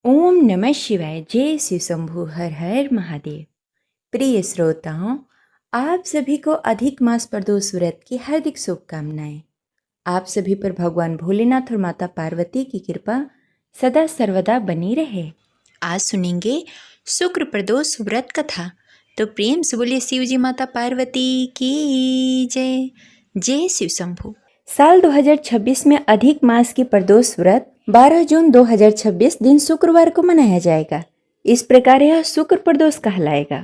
ओम नमः शिवाय। जय शिव शंभु। हर हर महादेव। प्रिय श्रोताओं, आप सभी को अधिक मास प्रदोष व्रत की हार्दिक शुभकामनाएं। आप सभी पर भगवान भोलेनाथ और माता पार्वती की कृपा सदा सर्वदा बनी रहे। आज सुनेंगे शुक्र प्रदोष व्रत कथा। तो प्रेम से बोलिए शिव जी माता पार्वती की जय। जय शिव शंभु। साल 2026 में अधिक मास की प्रदोष व्रत 12 जून 2026 दिन शुक्रवार को मनाया जाएगा। इस प्रकार यह शुक्र प्रदोष कहलाएगा।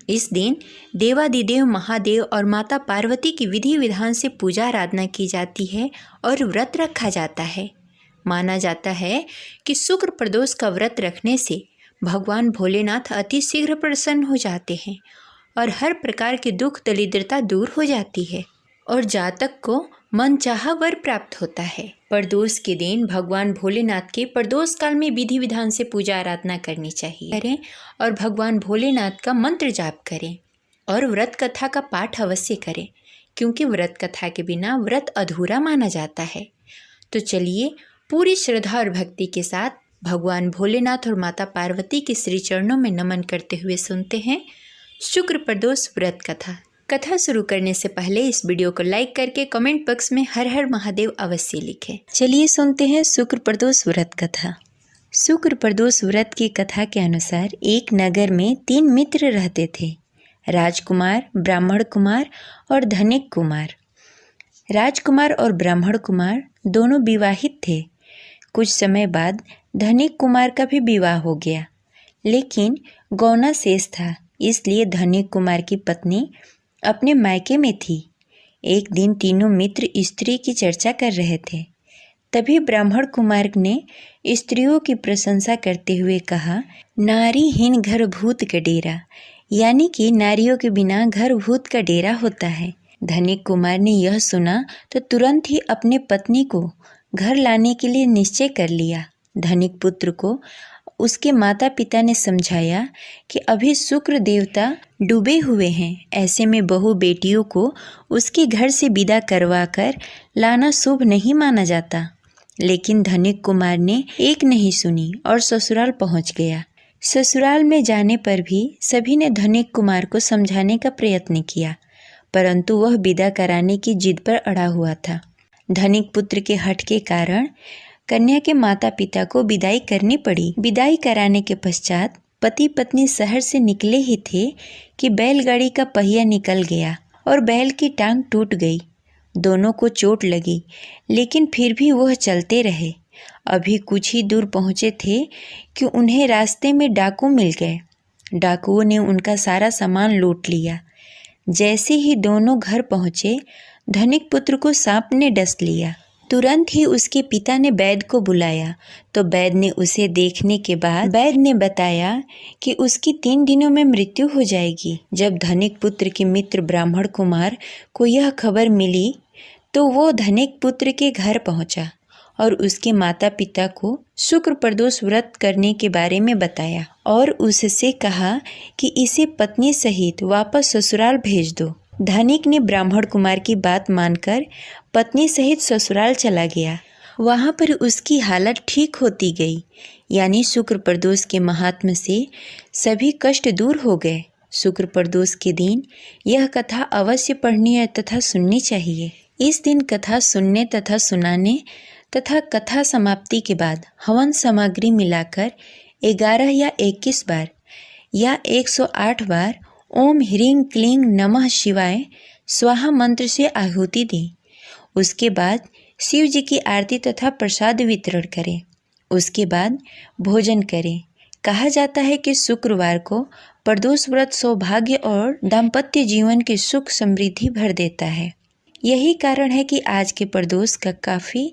इस दिन देवादिदेव महादेव और माता पार्वती की विधि विधान से पूजा आराधना की जाती है और व्रत रखा जाता है। माना जाता है कि शुक्र प्रदोष का व्रत रखने से भगवान भोलेनाथ अति शीघ्र प्रसन्न हो जाते हैं और हर प्रकार के दुख दरिद्रता दूर हो जाती है और जातक को मनचाहा वर प्राप्त होता है। प्रदोष के दिन भगवान भोलेनाथ के प्रदोष काल में विधि विधान से पूजा आराधना करनी चाहिए करें और भगवान भोलेनाथ का मंत्र जाप करें और व्रत कथा का पाठ अवश्य करें, क्योंकि व्रत कथा के बिना व्रत अधूरा माना जाता है। तो चलिए पूरी श्रद्धा और भक्ति के साथ भगवान भोलेनाथ और माता पार्वती के श्री चरणों में नमन करते हुए सुनते हैं शुक्र प्रदोष व्रत कथा। कथा शुरू करने से पहले इस वीडियो को लाइक करके कमेंट बॉक्स में हर हर महादेव अवश्य लिखें। चलिए सुनते हैं शुक्र प्रदोष व्रत कथा। शुक्र प्रदोष व्रत की कथा के अनुसार एक नगर में 3 मित्र रहते थे, राजकुमार, ब्राह्मण कुमार और धनिक कुमार। राजकुमार और ब्राह्मण कुमार दोनों विवाहित थे। कुछ समय बाद धनिक कुमार का भी विवाह हो गया, लेकिन गौना शेष था, इसलिए धनिक कुमार की पत्नी अपने मायके में थी। एक दिन तीनों मित्र स्त्री की चर्चा कर रहे थे। तभी ब्राह्मण कुमार ने स्त्रियों की प्रशंसा करते हुए कहा, नारीहीन घर भूत का डेरा, यानी कि नारियों के बिना घर भूत का डेरा होता है। धनिक कुमार ने यह सुना तो तुरंत ही अपने पत्नी को घर लाने के लिए निश्चय कर लिया। धनिक पुत्र को उसके माता पिता ने समझाया कि अभी शुक्र देवता डूबे हुए हैं, ऐसे में बहू बेटियों को उसके घर से विदा करवाकर लाना शुभ नहीं माना जाता। लेकिन धनिक कुमार ने एक नहीं सुनी और ससुराल पहुंच गया। ससुराल में जाने पर भी सभी ने धनिक कुमार को समझाने का प्रयत्न किया, परंतु वह विदा कराने की जिद पर अड़ा हुआ था। धनिक पुत्र के हठ के कारण कन्या के माता पिता को विदाई करनी पड़ी। विदाई कराने के पश्चात पति पत्नी शहर से निकले ही थे कि बैलगाड़ी का पहिया निकल गया और बैल की टांग टूट गई। दोनों को चोट लगी, लेकिन फिर भी वह चलते रहे। अभी कुछ ही दूर पहुँचे थे कि उन्हें रास्ते में डाकू मिल गए। डाकुओं ने उनका सारा सामान लूट लिया। जैसे ही दोनों घर पहुँचे, धनिक पुत्र को सांप ने डस लिया। तुरंत ही उसके पिता ने वैद्य को बुलाया, तो वैद्य ने उसे देखने के बाद वैद्य ने बताया कि उसकी 3 दिनों में मृत्यु हो जाएगी। जब धनिक पुत्र के मित्र ब्राह्मण कुमार को यह खबर मिली तो वो धनिक पुत्र के घर पहुंचा और उसके माता पिता को शुक्र प्रदोष व्रत करने के बारे में बताया और उससे कहा कि इसे पत्नी सहित वापस ससुराल भेज दो। धनिक ने ब्राह्मण कुमार की बात मानकर पत्नी सहित ससुराल चला गया। वहाँ पर उसकी हालत ठीक होती गई, यानी शुक्र प्रदोष के महात्म्य से सभी कष्ट दूर हो गए। शुक्र प्रदोष के दिन यह कथा अवश्य पढ़नी तथा सुननी चाहिए। इस दिन कथा सुनने तथा सुनाने तथा कथा समाप्ति के बाद हवन सामग्री मिलाकर 11 या 21 बार या 108 बार ओम ह्रीं क्लीं नमः शिवाय स्वाहा मंत्र से आहुति दें। उसके बाद शिव जी की आरती तथा प्रसाद वितरण करें। उसके बाद भोजन करें। कहा जाता है कि शुक्रवार को प्रदोष व्रत सौभाग्य और दाम्पत्य जीवन के सुख समृद्धि भर देता है। यही कारण है कि आज के प्रदोष का काफ़ी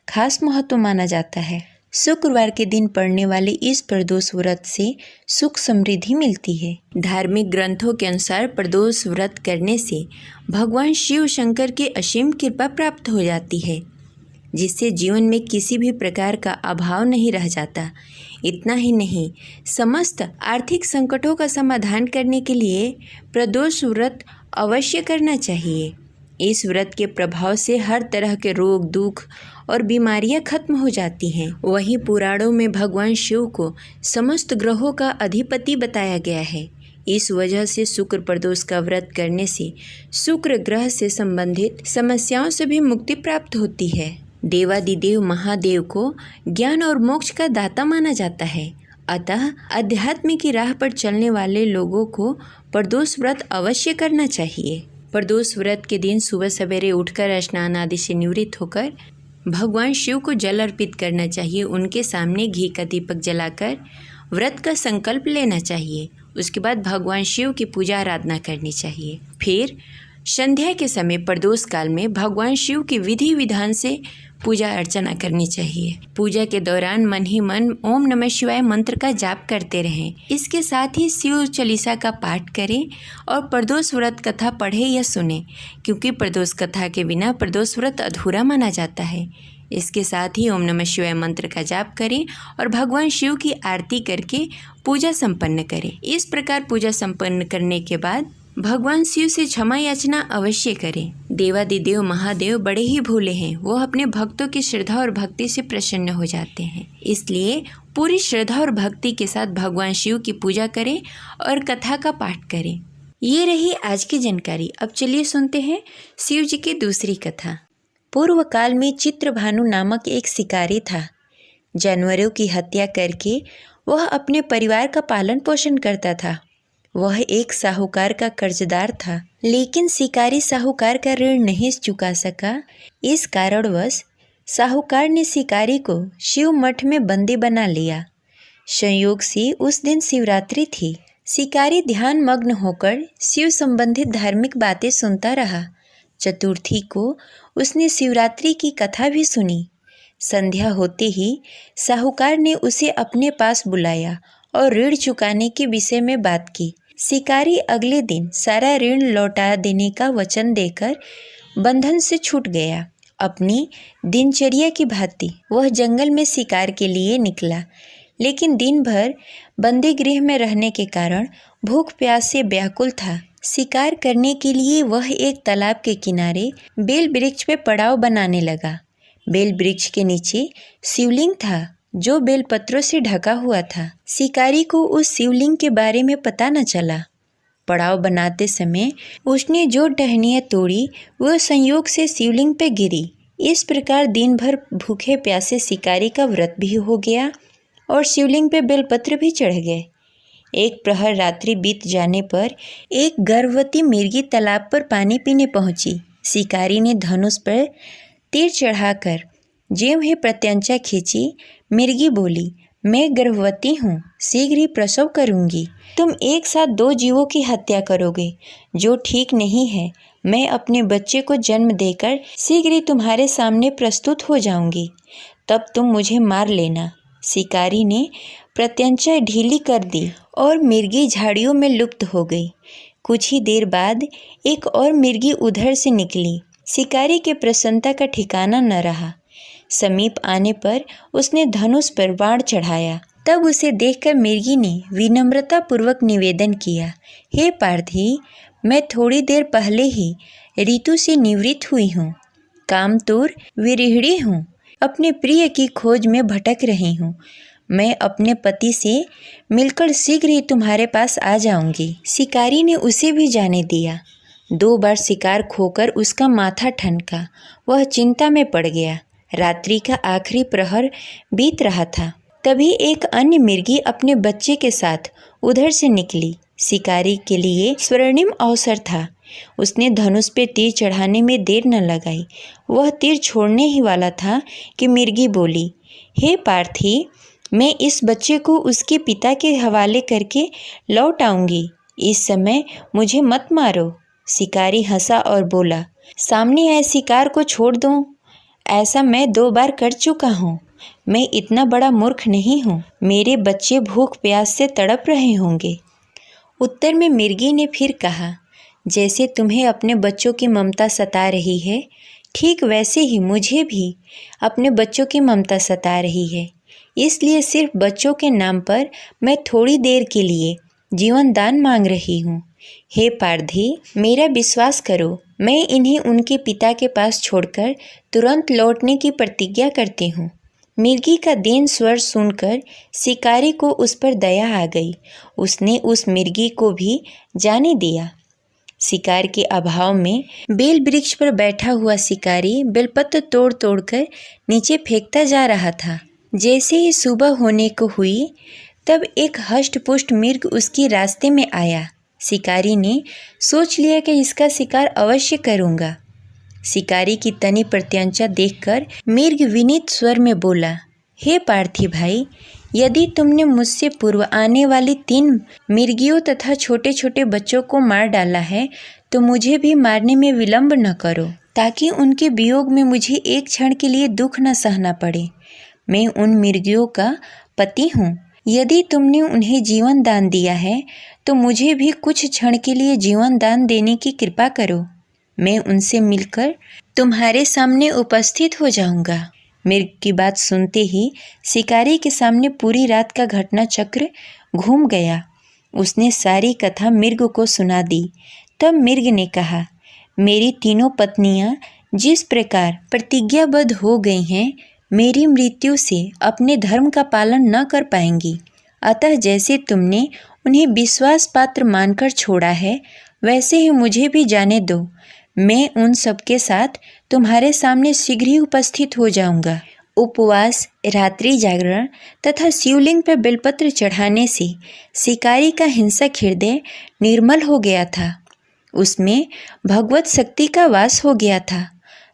खास महत्व माना जाता है। शुक्रवार के दिन पढ़ने वाले इस प्रदोष व्रत से सुख समृद्धि मिलती है। धार्मिक ग्रंथों के अनुसार प्रदोष व्रत करने से भगवान शिव शंकर की असीम कृपा प्राप्त हो जाती है, जिससे जीवन में किसी भी प्रकार का अभाव नहीं रह जाता। इतना ही नहीं, समस्त आर्थिक संकटों का समाधान करने के लिए प्रदोष व्रत अवश्य करना चाहिए। इस व्रत के प्रभाव से हर तरह के रोग, दुख और बीमारियां खत्म हो जाती हैं। वहीं पुराणों में भगवान शिव को समस्त ग्रहों का अधिपति बताया गया है। इस वजह से शुक्र प्रदोष का व्रत करने से शुक्र ग्रह से संबंधित समस्याओं से भी मुक्ति प्राप्त होती है। देवादिदेव महादेव को ज्ञान और मोक्ष का दाता माना जाता है। अतः अध्यात्म की राह पर चलने वाले लोगों को प्रदोष व्रत अवश्य करना चाहिए। प्रदोष व्रत के दिन सुबह सवेरे उठकर स्नान आदि से निवृत्त होकर भगवान शिव को जल अर्पित करना चाहिए। उनके सामने घी का दीपक जलाकर व्रत का संकल्प लेना चाहिए। उसके बाद भगवान शिव की पूजा आराधना करनी चाहिए। फिर संध्या के समय प्रदोष काल में भगवान शिव की विधि विधान से पूजा अर्चना करनी चाहिए। पूजा के दौरान मन ही मन ओम नमः शिवाय मंत्र का जाप करते रहें। इसके साथ ही शिव चालीसा का पाठ करें और प्रदोष व्रत कथा पढ़ें या सुनें, क्योंकि प्रदोष कथा के बिना प्रदोष व्रत अधूरा माना जाता है। इसके साथ ही ओम नमः शिवाय मंत्र का जाप करें और भगवान शिव की आरती करके पूजा संपन्न करें। इस प्रकार पूजा संपन्न करने के बाद भगवान शिव से क्षमा याचना अवश्य करें। देवादिदेव महादेव बड़े ही भोले हैं। वो अपने भक्तों की श्रद्धा और भक्ति से प्रसन्न हो जाते हैं। इसलिए पूरी श्रद्धा और भक्ति के साथ भगवान शिव की पूजा करें और कथा का पाठ करें। ये रही आज की जानकारी। अब चलिए सुनते हैं शिव जी की दूसरी कथा। पूर्व काल में चित्रभानु नामक एक शिकारी था। जानवरों की हत्या करके वह अपने परिवार का पालन पोषण करता था। वह एक साहूकार का कर्जदार था, लेकिन शिकारी साहूकार का ऋण नहीं चुका सका। इस कारणवश साहूकार ने शिकारी को शिव मठ में बंदी बना लिया। संयोग से उस दिन शिवरात्रि थी। शिकारी ध्यान मग्न होकर शिव संबंधित धार्मिक बातें सुनता रहा। चतुर्थी को उसने शिवरात्रि की कथा भी सुनी। संध्या होते ही साहूकार ने उसे अपने पास बुलाया और ऋण चुकाने के विषय में बात की। शिकारी अगले दिन सारा ऋण लौटा देने का वचन देकर बंधन से छूट गया। अपनी दिनचर्या की भांति वह जंगल में शिकार के लिए निकला, लेकिन दिन भर बंदी गृह में रहने के कारण भूख प्यास से व्याकुल था। शिकार करने के लिए वह एक तालाब के किनारे बेल वृक्ष पे पड़ाव बनाने लगा। बेल वृक्ष के नीचे शिवलिंग था, जो बेलपत्रों से ढका हुआ था। शिकारी को उस शिवलिंग के बारे में पता न चला। पड़ाव बनाते समय उसने जो टहनियाँ तोड़ी वह संयोग से शिवलिंग पे गिरी। इस प्रकार दिन भर भूखे प्यासे शिकारी का व्रत भी हो गया और शिवलिंग पे बेलपत्र भी चढ़ गए। एक प्रहर रात्रि बीत जाने पर एक गर्भवती मिर्गी तालाब पर पानी पीने पहुंची। शिकारी ने धनुष पर तीर चढ़ाकर ज्यों ही प्रत्यंचा खींची, मिर्गी बोली, मैं गर्भवती हूँ, शीघ्र ही प्रसव करूँगी। तुम एक साथ 2 जीवों की हत्या करोगे, जो ठीक नहीं है। मैं अपने बच्चे को जन्म देकर शीघ्र ही तुम्हारे सामने प्रस्तुत हो जाऊँगी, तब तुम मुझे मार लेना। शिकारी ने प्रत्यंचा ढीली कर दी और मिर्गी झाड़ियों में लुप्त हो गई। कुछ ही देर बाद एक और मिर्गी उधर से निकली। शिकारी के प्रसन्नता का ठिकाना न रहा। समीप आने पर उसने धनुष पर बाण चढ़ाया। तब उसे देखकर मिर्गी ने विनम्रता पूर्वक निवेदन किया, हे पार्थी, मैं थोड़ी देर पहले ही ऋतु से निवृत्त हुई हूँ। कामतुर विरहिणी हूँ। अपने प्रिय की खोज में भटक रही हूँ। मैं अपने पति से मिलकर शीघ्र ही तुम्हारे पास आ जाऊंगी। शिकारी ने उसे भी जाने दिया। 2 बार शिकार खोकर उसका माथा ठनका। वह चिंता में पड़ गया। रात्रि का आखिरी प्रहर बीत रहा था। तभी एक अन्य मिर्गी अपने बच्चे के साथ उधर से निकली। शिकारी के लिए स्वर्णिम अवसर था। उसने धनुष पे तीर चढ़ाने में देर न लगाई। वह तीर छोड़ने ही वाला था कि मिर्गी बोली, हे पार्थी, मैं इस बच्चे को उसके पिता के हवाले करके लौट आऊँगी। इस समय मुझे मत मारो। शिकारी हंसा और बोला, सामने आए शिकार को छोड़ दूँ? ऐसा मैं 2 बार कर चुका हूँ। मैं इतना बड़ा मूर्ख नहीं हूँ। मेरे बच्चे भूख प्यास से तड़प रहे होंगे। उत्तर में मिर्गी ने फिर कहा, जैसे तुम्हें अपने बच्चों की ममता सता रही है, ठीक वैसे ही मुझे भी अपने बच्चों की ममता सता रही है। इसलिए सिर्फ बच्चों के नाम पर मैं थोड़ी देर के लिए जीवन दान मांग रही हूँ। हे पारधी, मेरा विश्वास करो, मैं इन्हें उनके पिता के पास छोड़कर तुरंत लौटने की प्रतिज्ञा करती हूँ। मिर्गी का दीन स्वर सुनकर शिकारी को उस पर दया आ गई। उसने उस मिर्गी को भी जाने दिया। शिकार के अभाव में बेल वृक्ष पर बैठा हुआ शिकारी बेलपत्र तोड़ तोड़कर नीचे फेंकता जा रहा था। जैसे ही सुबह होने को हुई तब एक हष्ट-पुष्ट मिर्ग उसके रास्ते में आया। शिकारी ने सोच लिया कि इसका शिकार अवश्य करूँगा। शिकारी की तनी प्रत्यंचा देखकर मिर्ग विनीत स्वर में बोला, हे पार्थी भाई, यदि तुमने मुझसे पूर्व आने वाली 3 मिर्गियों तथा छोटे छोटे बच्चों को मार डाला है तो मुझे भी मारने में विलंब न करो, ताकि उनके वियोग में मुझे एक क्षण के लिए दुख न सहना पड़े। मैं उन मिर्गियों का पति हूँ। यदि तुमने उन्हें जीवन दान दिया है तो मुझे भी कुछ क्षण के लिए जीवन दान देने की कृपा करो। मैं उनसे मिलकर तुम्हारे सामने उपस्थित हो जाऊंगा। मिर्ग की बात सुनते ही शिकारी के सामने पूरी रात का घटना चक्र घूम गया। उसने सारी कथा मिर्ग को सुना दी। तब मिर्ग ने कहा, मेरी तीनों पत्नियां जिस प्रकार प्रतिज्ञाबद्ध हो गई हैं, मेरी मृत्यु से अपने धर्म का पालन न कर पाएंगी। अतः जैसे तुमने उन्हें विश्वास पात्र मानकर छोड़ा है, वैसे ही मुझे भी जाने दो। मैं उन सबके साथ तुम्हारे सामने शीघ्र ही उपस्थित हो जाऊंगा। उपवास, रात्रि जागरण तथा शिवलिंग पर बेलपत्र चढ़ाने से शिकारी का हिंसक हृदय निर्मल हो गया था। उसमें भगवत शक्ति का वास हो गया था।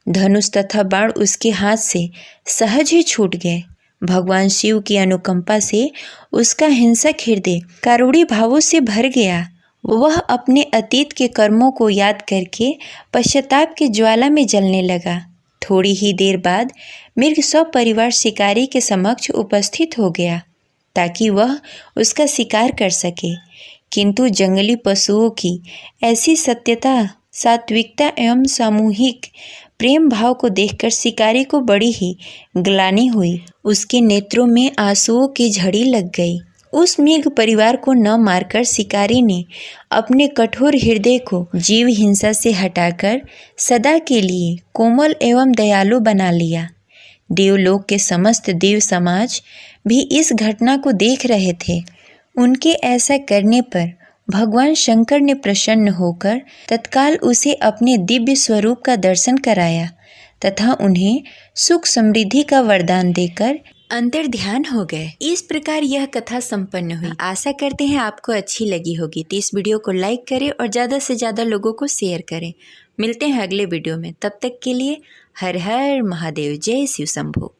धनुष तथा बाण उसके हाथ से सहज ही छूट गए। भगवान शिव की अनुकंपा से उसका हिंसक हृदय कारुणी भावों से भर गया। वह अपने अतीत के कर्मों को याद करके पश्चाताप की ज्वाला में जलने लगा। थोड़ी ही देर बाद मिर्ग सपरिवार शिकारी के समक्ष उपस्थित हो गया ताकि वह उसका शिकार कर सके। किंतु जंगली पशुओं की ऐसी सत्यता, सात्विकता एवं सामूहिक प्रेम भाव को देखकर शिकारी को बड़ी ही ग्लानि हुई। उसके नेत्रों में आंसुओं की झड़ी लग गई। उस मिर्ग परिवार को न मारकर शिकारी ने अपने कठोर हृदय को जीव हिंसा से हटाकर सदा के लिए कोमल एवं दयालु बना लिया। देवलोक के समस्त देव समाज भी इस घटना को देख रहे थे। उनके ऐसा करने पर भगवान शंकर ने प्रसन्न होकर तत्काल उसे अपने दिव्य स्वरूप का दर्शन कराया तथा उन्हें सुख समृद्धि का वरदान देकर अंतर्ध्यान हो गए। इस प्रकार यह कथा संपन्न हुई। आशा करते हैं आपको अच्छी लगी होगी। तो इस वीडियो को लाइक करें और ज़्यादा से ज़्यादा लोगों को शेयर करें। मिलते हैं अगले वीडियो में। तब तक के लिए हर हर महादेव। जय शिव शंभू।